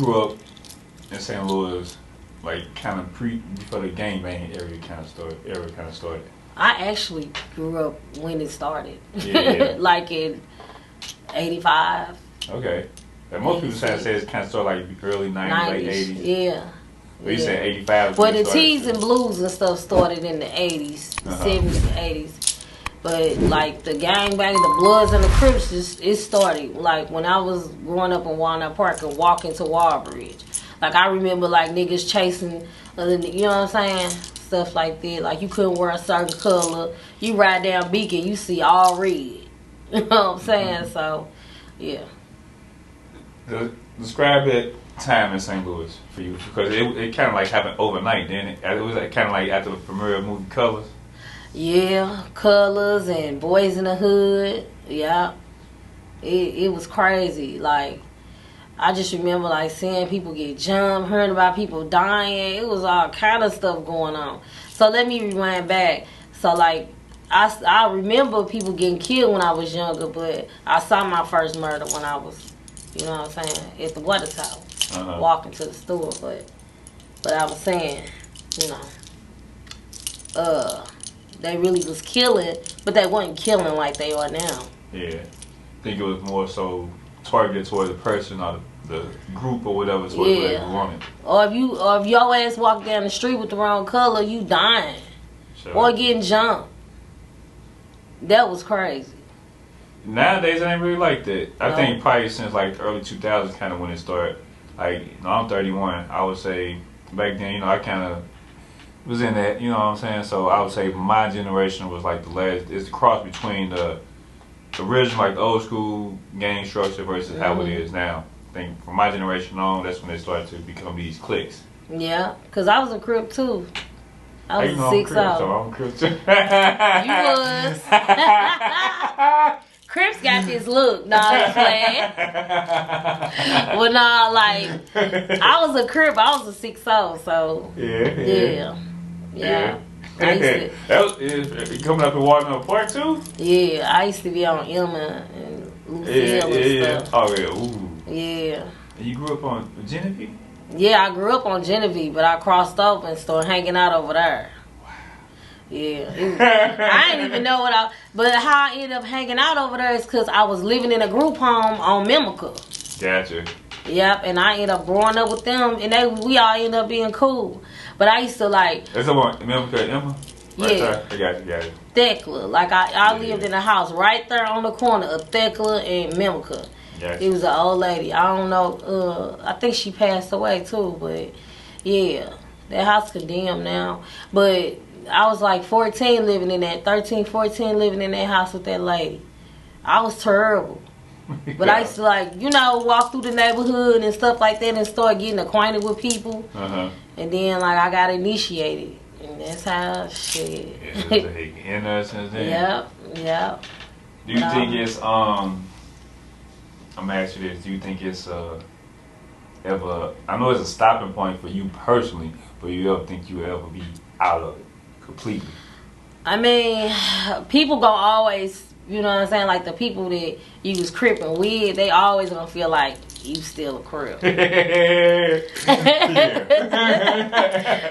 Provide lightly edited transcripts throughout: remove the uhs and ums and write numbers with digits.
grew up in St. Louis, like kind of before the gangbang era kind of started. I actually grew up when it started. Yeah. Like in 85. Okay. And most people say it kind of started like early 90s, late 80s. Yeah. But you said 85. Well, the tees and blues and stuff started in the 80s, 70s, 80s. But like the gangbang, the Bloods and the Crips, it started like when I was growing up in Walnut Park and walking to Wallbridge. Like I remember like niggas chasing, you know what I'm saying? Stuff like that. Like you couldn't wear a certain color. You ride down Beacon, you see all red. You know what I'm saying? So, yeah. Describe that time in St. Louis for you, because it kind of like happened overnight. Then it was like, kind of like after the premiere of the movie Colors. Yeah, Colors and Boys in the Hood. Yeah, it was crazy. Like I just remember like seeing people get jumped, hearing about people dying. It was all kind of stuff going on. So let me rewind back. So like I remember people getting killed when I was younger, but I saw my first murder when I was, you know what I'm saying, at the water tower, walking to the store. But I was saying, you know, they really was killing, but they wasn't killing like they are now. Yeah, I think it was more so targeted toward the person or the group or whatever towards what they wanted. Or if your ass walk down the street with the wrong color, you dying. Sure. Or getting jumped. That was crazy. Nowadays, it ain't really like that. I think probably since like the early 2000s, kind of when it started. Like, you know, I'm 31. I would say back then, you know, I kind of was in that, you know what I'm saying? So I would say my generation was like the last. It's the cross between the original, like the old school gang structure versus how it is now. I think from my generation on, that's when they started to become these cliques. Yeah, because I was a Crip too. I was a 6'0". So I'm a Crip too. You was. Crips got this look. Nah, I'm playing. Well, nah, like, I was a Crip. I was a 6'0", so. Yeah. I used to, that was coming up in Walnut Park too? Yeah, I used to be on Emma and Lucille and stuff. Oh, yeah. Ooh. Yeah. And you grew up on Genevieve? Yeah, I grew up on Genevieve, but I crossed over and started hanging out over there. Yeah, I didn't even know but how I ended up hanging out over there is because I was living in a group home on Mimica. Gotcha. Yep, and I ended up growing up with them, and we all ended up being cool. But I used to like. That's the one, Mimica and Emma? Right there. I got you. Thekla. Like I lived in a house right there on the corner of Thekla and Mimica. Gotcha. It was an old lady. I don't know. I think she passed away too, but yeah, that house condemned now. But I was like 13 living in that, 13, 14 living in that house with that lady. I was terrible. But I used to like, you know, walk through the neighborhood and stuff like that and start getting acquainted with people. And then like I got initiated. And that's how shit. Innocence then. Yep. Do you think it's I'm gonna ask you this, do you think it's ever, I know it's a stopping point for you personally, but you ever think you will ever be out of it completely? I mean, people gonna always, you know what I'm saying, like the people that you was cripping with, they always gonna feel like you still a Crip.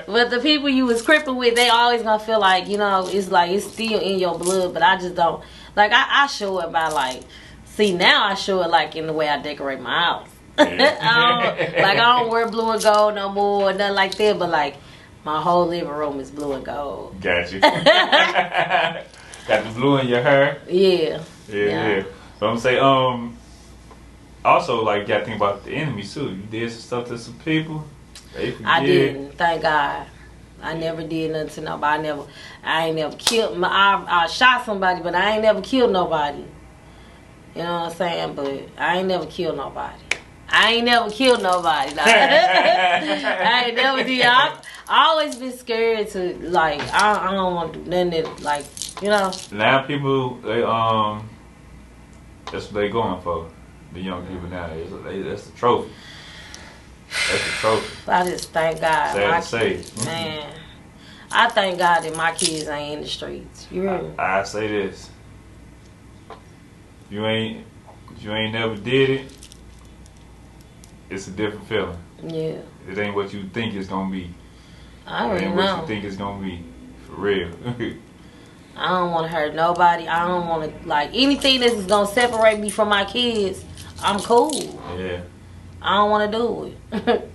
But the people you was cripping with, they always gonna feel like, you know, it's like it's still in your blood, but I just don't, like I show it by like, see now I show it like in the way I decorate my house. I don't wear blue and gold no more, nothing like that, but like my whole living room is blue and gold. Gotcha. Got the blue in your hair? Yeah. So I'm saying, also, like, you gotta think about the enemies too. You did some stuff to some people. I didn't, thank God. I never did nothing to nobody. I ain't never killed. I shot somebody, but I ain't never killed nobody. You know what I'm saying? But I ain't never killed nobody. I ain't never did. I always been scared to, like, I don't want to do nothing that, like, you know. Now people, they that's what they going for. The young people now, that's the trophy. That's the trophy. I just thank God. Sad to say. Man, I thank God that my kids ain't in the streets. You hear me? I say this. You ain't never did it. it's a different feeling. Yeah. It ain't what you think it's gonna be. I already know. It ain't what you think it's gonna be. For real. I don't want to hurt nobody. I don't want to, like, anything that's going to separate me from my kids, I'm cool. Yeah. I don't want to do it.